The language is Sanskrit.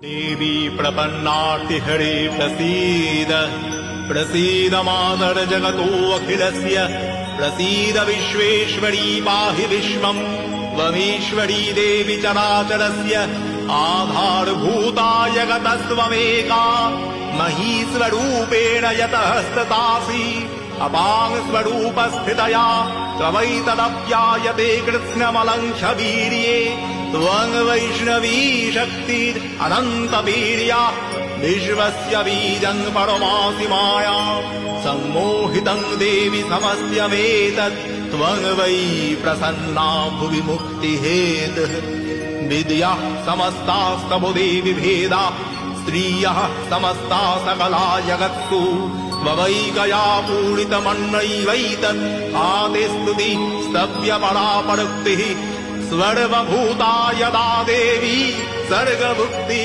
देवी प्रपन्नार्तिहरे प्रसीद प्रसीद मातर जगतोऽखिलस्य प्रसीद विश्वेश्वरी पाहि विश्वम् त्वमीश्वरी देवी चराचरस्य आधारभूता जगतस्त्वमेका महीस्वरूपेण यतः स्थितासि अपाङ्गस्वरूपस्थितया त्वमैतदप्यायते कृत्स्नमलङ्घ्यवीर्ये त्वं वैष्णवी शक्तिर् अनन्तवीर्या विश्वस्य बीजं परमासि माया सम्मोहितं देवि समस्त्यमेतत् त्वं वै प्रसन्ना भुवि मुक्तिहेतुः विद्याः समस्तास्तव देवि भेदा स्त्रियः समस्ता सकला जगत्सु त्ववैकया पूरितमन्नैवैतत् आदि स्तुति स्तव्यपरापरुक्तिः सर्वभूता यदा देवी सर्गभुक्ति